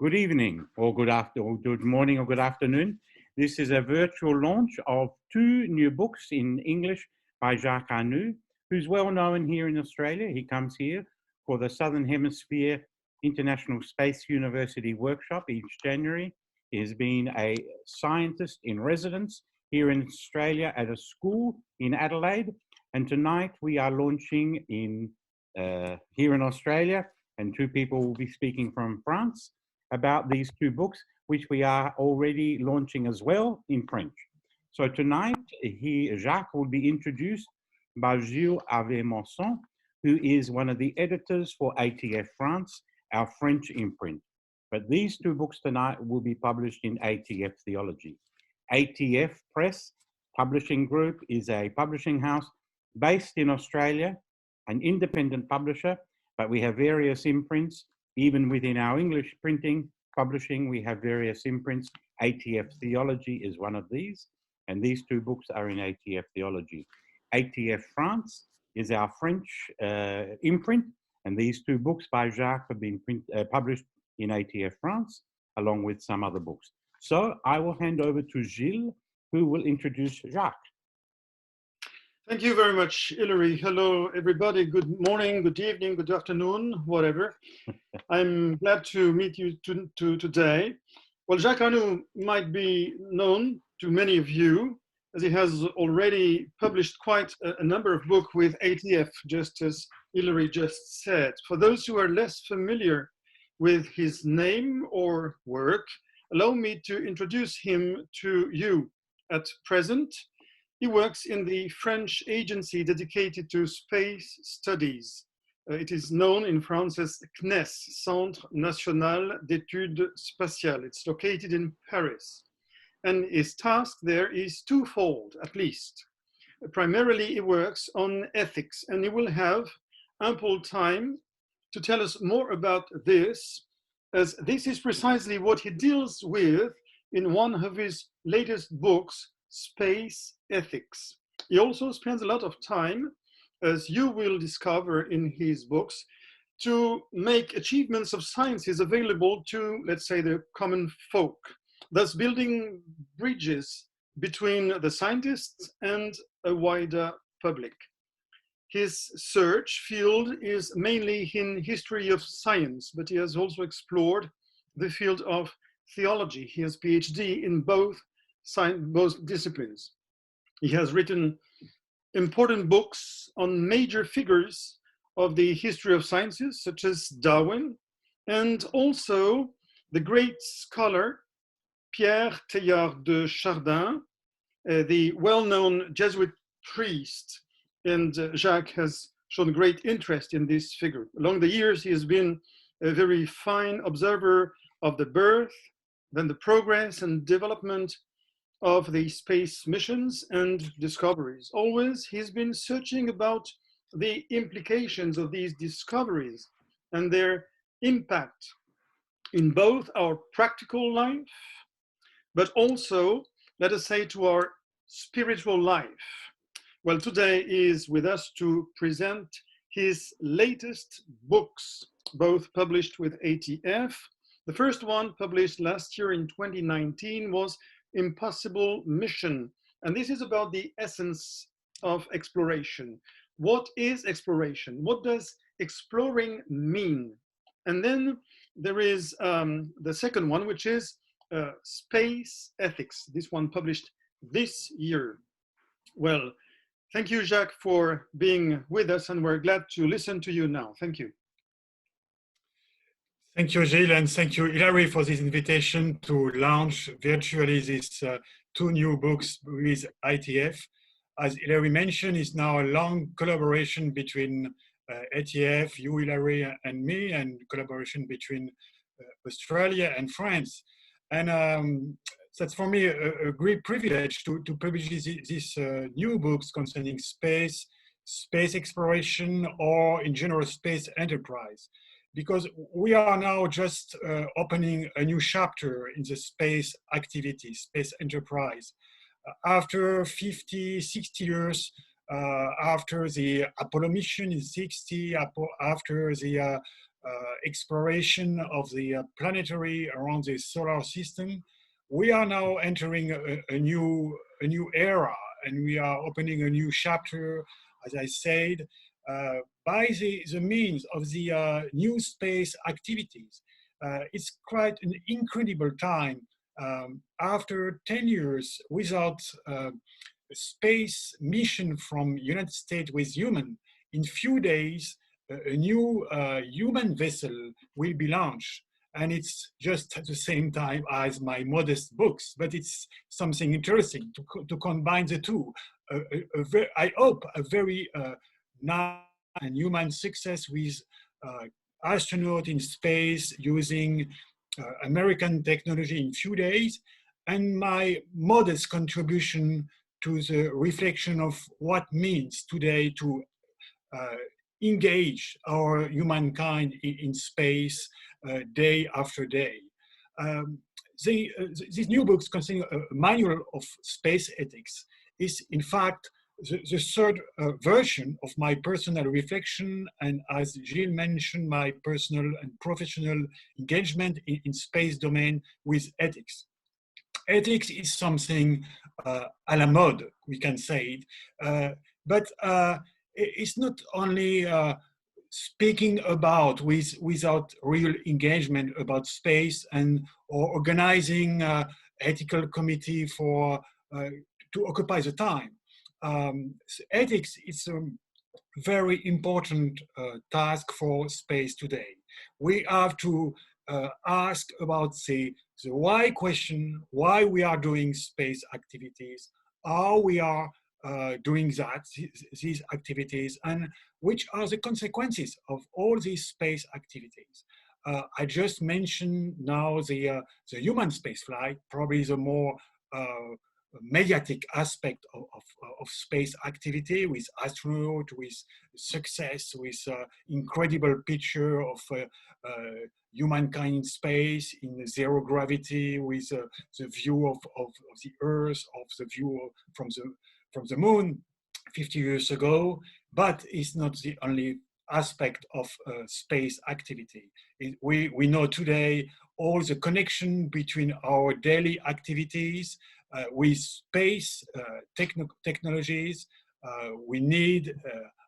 Good evening, or good morning, or good afternoon. This is a virtual launch of two new books in English by Jacques Arnoux, who's well known here in Australia. He comes here for the Southern Hemisphere International Space University workshop each January. He has been a scientist in residence here in Australia at a school in Adelaide. And tonight we are launching here in Australia, and two people will be speaking from France about these two books, which we are already launching as well in French. So tonight, Jacques will be introduced by Gilles Ave-Monson, who is one of the editors for ATF France, our French imprint. But these two books tonight will be published in ATF Theology. ATF Press Publishing Group is a publishing house based in Australia, an independent publisher, but we have various imprints. Even within our English publishing, we have various imprints. ATF Theology is one of these, and these two books are in ATF Theology. ATF France is our French imprint, and these two books by Jacques have been published in ATF France, along with some other books. So I will hand over to Gilles, who will introduce Jacques. Thank you very much, Hilary. Hello, everybody. Good morning, good evening, good afternoon, whatever. I'm glad to meet you today. Well, Jacques Arnoux might be known to many of you, as he has already published quite a number of books with ATF, just as Hilary just said. For those who are less familiar with his name or work, allow me to introduce him to you. At present, he works in the French agency dedicated to space studies. It is known in France as CNES, Centre National d'Études Spatiales. It's located in Paris. And his task there is twofold, at least. Primarily, he works on ethics, and he will have ample time to tell us more about this, as this is precisely what he deals with in one of his latest books, Space Ethics. He also spends a lot of time, as you will discover in his books, to make achievements of sciences available to, let's say, the common folk, thus building bridges between the scientists and a wider public. His search field is mainly in history of science, but he has also explored the field of theology. He has PhD in both disciplines. He has written important books on major figures of the history of sciences, such as Darwin, and also the great scholar Pierre Teilhard de Chardin, the well-known Jesuit priest, and Jacques has shown great interest in this figure. Along the years, he has been a very fine observer of the birth, then the progress and development of the space missions and discoveries. Always, he's been searching about the implications of these discoveries and their impact in both our practical life, but also, let us say, to our spiritual life. Well, today is with us to present his latest books, both published with ATF. The first one, published last year in 2019, was Impossible Mission. And this is about the essence of exploration. What is exploration? What does exploring mean? And then there is the second one, which is Space Ethics. This one published this year. Well, thank you, Jacques, for being with us, and we're glad to listen to you now. Thank you. Thank you, Gilles, and thank you, Hilary, for this invitation to launch virtually these two new books with ITF. As Hilary mentioned, it's now a long collaboration between ATF, you, Hilary, and me, and collaboration between Australia and France. And that's for me a great privilege to publish these new books concerning space exploration, or in general space enterprise. Because we are now just opening a new chapter in the space activity, space enterprise. After 50, 60 years, after the Apollo mission in 60, after the exploration of the planetary around the solar system, we are now entering a new era, and we are opening a new chapter, as I said, by the means of the new space activities. It's quite an incredible time. After 10 years without a space mission from United States with human, in few days, a new human vessel will be launched. And it's just at the same time as my modest books, but it's something interesting to combine the two. I hope a very nice and human success with astronaut in space using American technology in few days, and my modest contribution to the reflection of what means today to engage our humankind in space day after day. These new books containing a manual of space ethics is in fact the third version of my personal reflection, and as Gilles mentioned, my personal and professional engagement in space domain with ethics. Ethics is something à la mode, we can say it, but it's not only speaking about without real engagement about space and or organizing ethical committee for to occupy the time. Ethics is a very important task for space today. We have to ask about the why question, why we are doing space activities, how we are doing these activities, and which are the consequences of all these space activities. I just mentioned now the human space flight, probably the more mediatic aspect of space activity, with astronaut, with success, with incredible picture of humankind in space, in zero gravity, with the view of the Earth, of the view from the moon 50 years ago. But it's not the only aspect of space activity. We know today all the connection between our daily activities with space technologies. We need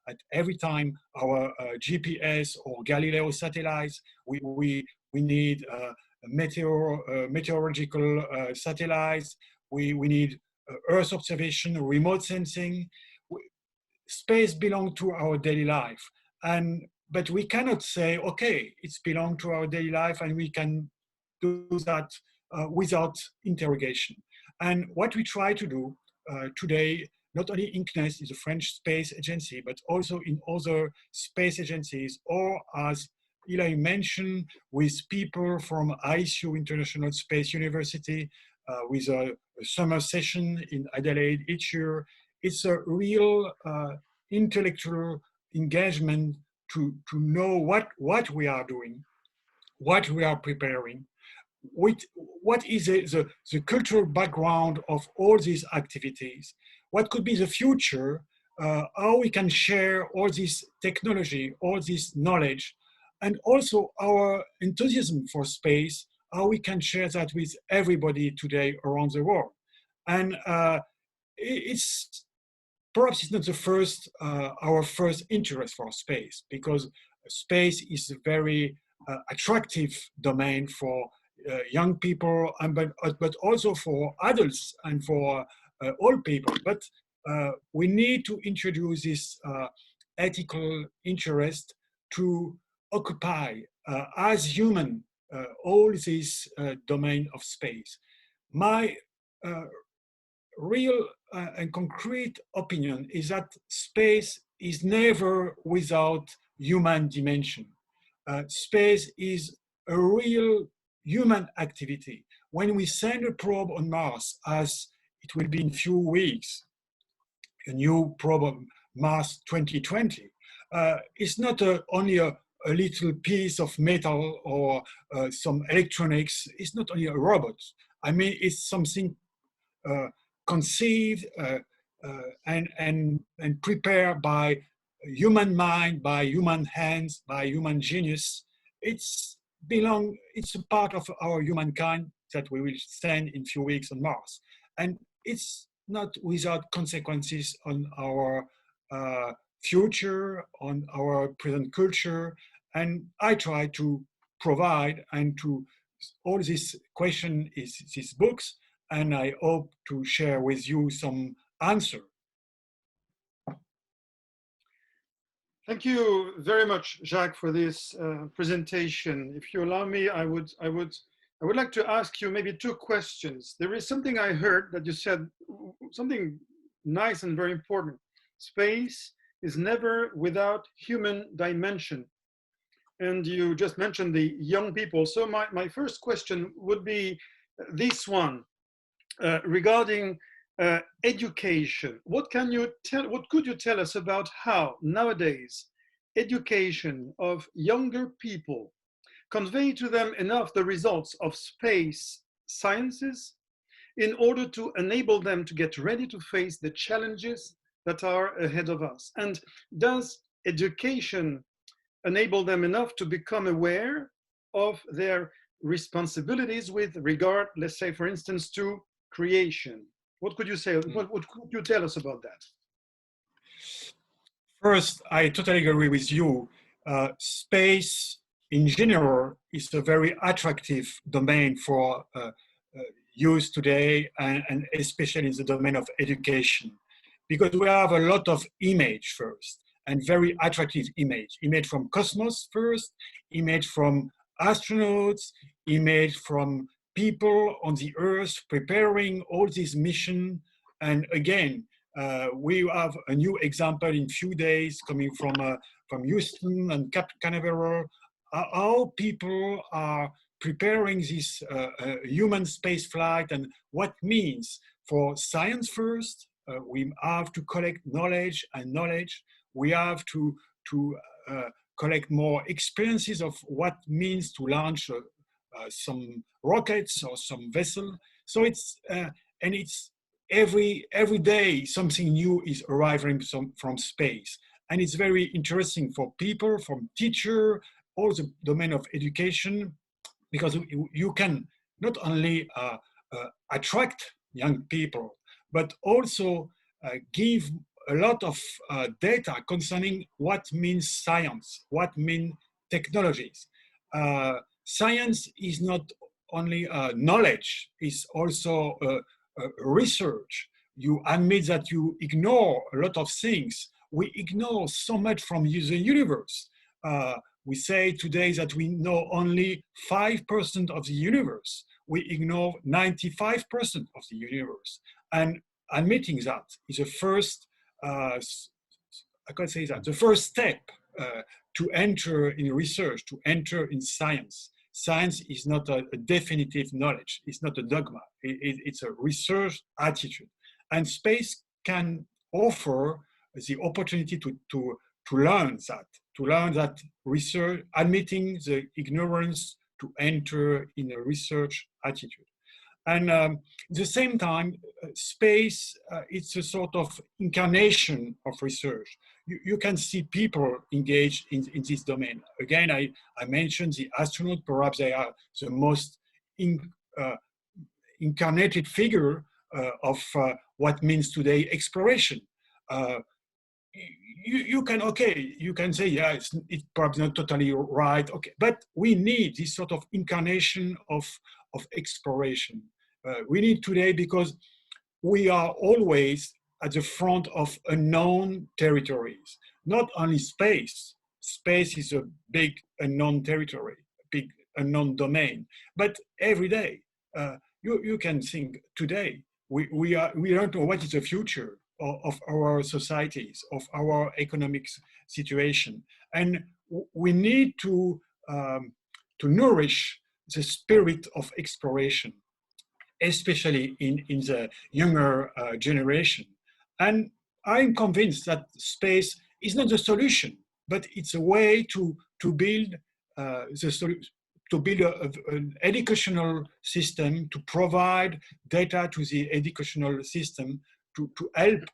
at every time our GPS or Galileo satellites. We need meteorological satellites. We need Earth observation, remote sensing. Space belongs to our daily life, but we cannot say, okay, it's belong to our daily life and we can do that without interrogation. And what we try to do today, not only in CNES, is a French space agency, but also in other space agencies, or as Eli mentioned, with people from ISU, International Space University, with a summer session in Adelaide each year. It's a real intellectual engagement to know what we are doing, what we are preparing, what is the cultural background of all these activities, what could be the future, how we can share all this technology, all this knowledge, and also our enthusiasm for space, how we can share that with everybody today around the world. And perhaps it's not the first, our first interest for space, because space is a very attractive domain for young people, but also for adults and for old people. But we need to introduce this ethical interest to occupy as human all this domain of space. My real and concrete opinion is that space is never without human dimension. Space is a real human activity. When we send a probe on Mars, as it will be in few weeks, a new probe on Mars 2020, it's not only a little piece of metal or some electronics. It's not only a robot. I mean, it's something conceived and prepared by human mind, by human hands, by human genius. it's a part of our humankind that we will send in few weeks on Mars. And it's not without consequences on our future, on our present culture. And I try to provide and to all this question is these books, and I hope to share with you some answer. Thank you very much, Jacques, for this presentation. If you allow me, I would like to ask you maybe two questions. There is something I heard that you said, something nice and very important. Space is never without human dimension. And you just mentioned the young people. So my first question would be this one regarding education. What could you tell us about how nowadays education of younger people convey to them enough the results of space sciences in order to enable them to get ready to face the challenges that are ahead of us? And does education enable them enough to become aware of their responsibilities with regard, let's say, for instance, to creation? What could you say? What could you tell us about that? First, I totally agree with you. Space in general is a very attractive domain for youth today, and especially in the domain of education, because we have a lot of image first, and very attractive image from cosmos first, image from astronauts, image from people on the Earth preparing all these missions. And again, we have a new example in few days coming from Houston and Cape Canaveral, how people are preparing this human space flight and what means for science first. We have to collect knowledge and knowledge. We have to collect more experiences of what means to launch some rockets or some vessel. So it's and it's every day something new is arriving from space, and it's very interesting for people, from teacher, all the domain of education, because you can not only attract young people, but also give a lot of data concerning what means science, what mean technologies. Science is not only knowledge, it's also research. You admit that you ignore a lot of things. We ignore so much from the universe. We say today that we know only 5% of the universe. We ignore 95% of the universe. And admitting that is the first, I can say that, the first step to enter in research, to enter in science. Science is not a definitive knowledge. It's not a dogma. It's a research attitude. And space can offer the opportunity to learn that research, admitting the ignorance, to enter in a research attitude. And at the same time, space, it's a sort of incarnation of research. You can see people engaged in this domain. Again, I mentioned the astronaut, perhaps they are the most incarnated figure of what means today exploration. You can say, yeah, it's perhaps not totally right, okay, but we need this sort of incarnation of exploration. We need today, because we are always at the front of unknown territories, not only space. Space is a big unknown territory, big unknown domain, but every day, you can think today, we don't know what is the future of our societies, of our economic situation. And we need to nourish the spirit of exploration, especially in the younger generation. And I'm convinced that space is not the solution, but it's a way to build an educational system, to provide data to the educational system, to help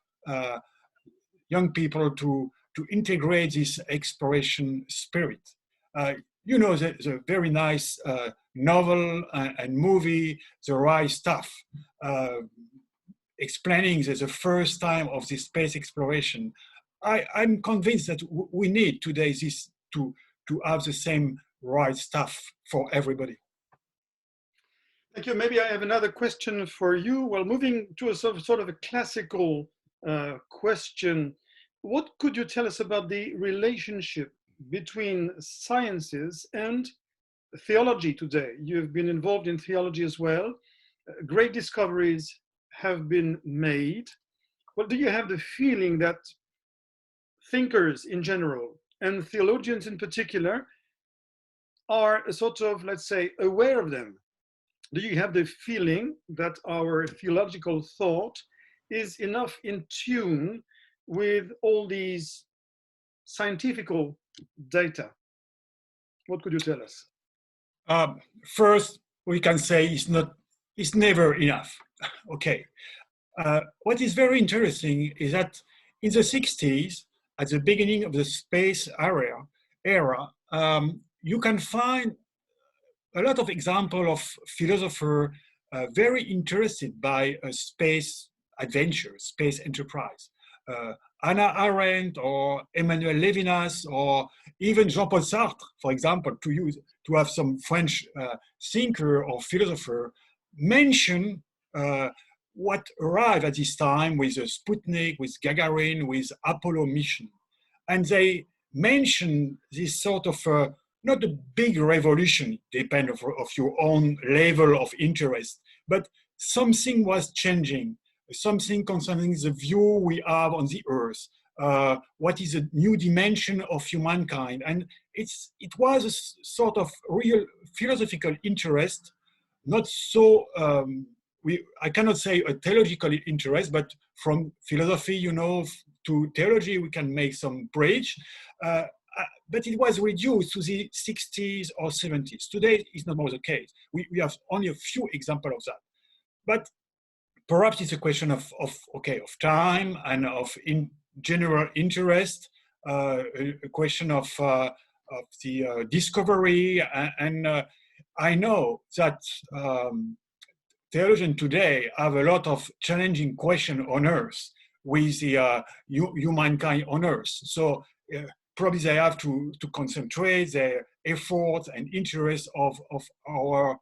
young people to integrate this exploration spirit. you know, the very nice novel and movie, The Right Stuff, explaining the first time of this space exploration. I'm convinced that we need today this to have the same right stuff for everybody. Thank you. Maybe I have another question for you. Well, moving to a sort of a classical question, what could you tell us about the relationship between sciences and theology today? You've been involved in theology as well. Great discoveries have been made. Well, do you have the feeling that thinkers in general and theologians in particular are sort of, let's say, aware of them? Do you have the feeling that our theological thought is enough in tune with all these scientific data? What could you tell us? First, we can say it's never enough. Okay. What is very interesting is that in the 60s, at the beginning of the space era, you can find a lot of examples of philosophers very interested by space adventure, space enterprise. Hannah Arendt or Emmanuel Levinas or even Jean-Paul Sartre, for example, to have some French thinker or philosopher mention what arrived at this time with Sputnik, with Gagarin, with Apollo mission. And they mention this sort of not a big revolution, depending of your own level of interest, but something was changing, something concerning the view we have on the Earth, what is a new dimension of humankind. And it was a sort of real philosophical interest, not so, I cannot say a theological interest, but from philosophy, you know, to theology, we can make some bridge. But it was reduced to the 60s or 70s. Today, it's not more the case. We have only a few examples of that. But perhaps it's a question of time and of general interest, a question of the discovery. And I know that theologians today have a lot of challenging questions on Earth with the humankind on Earth. So probably they have to concentrate their efforts and interest of our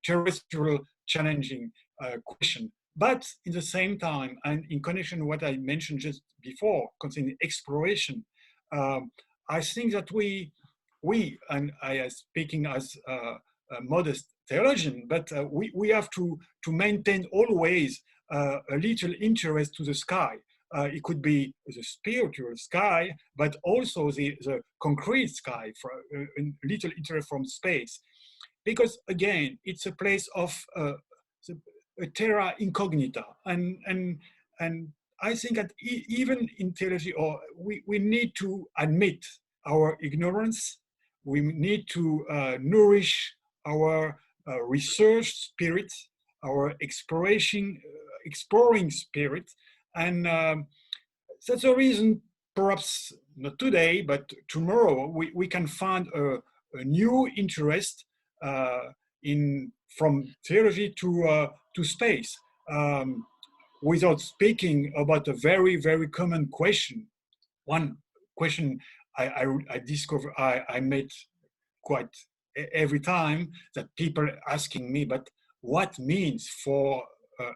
terrestrial challenging question. But in the same time, and in connection with what I mentioned just before concerning exploration, I think that we and I am speaking as a modest theologian, but we have to maintain always a little interest to the sky. It could be the spiritual sky, but also the concrete sky, for a little interest from space. Because again, it's a place of a terra incognita. And I think that even in theology, or we need to admit our ignorance. We need to nourish our research spirit, our exploring spirit. And that's the reason, perhaps not today, but tomorrow, we can find a new interest from theology to space, without speaking about a very, very common question. One question I discover I met quite every time, that people asking me, but what means for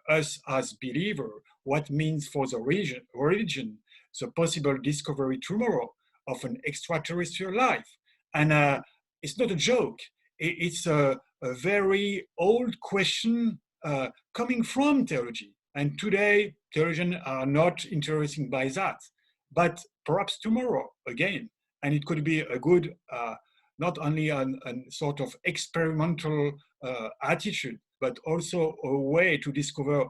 us as believer? What means for the religion, the possible discovery tomorrow of an extraterrestrial life? And it's not a joke. It's a very old question coming from theology. And today, theologians are not interested by that. But perhaps tomorrow, again, and it could be a good, not only a sort of experimental attitude, but also a way to discover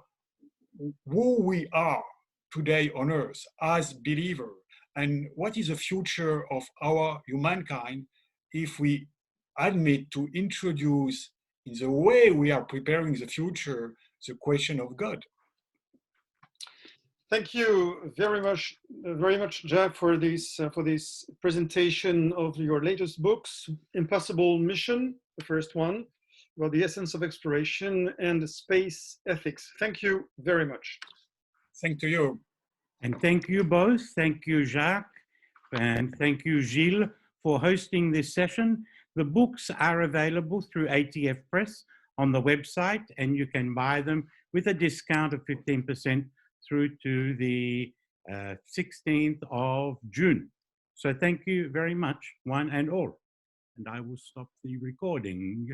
who we are today on Earth as believers, and what is the future of our humankind if we admit to introduce in the way we are preparing the future the question of God. Thank you very much, Jack, for this presentation of your latest books, Impossible Mission, the first one, about the essence of exploration and space ethics. Thank you very much. Thank to you. And thank you both. Thank you, Jacques, and thank you, Gilles, for hosting this session. The books are available through ATF Press on the website, and you can buy them with a discount of 15% through to the 16th of June. So thank you very much, one and all. And I will stop the recording.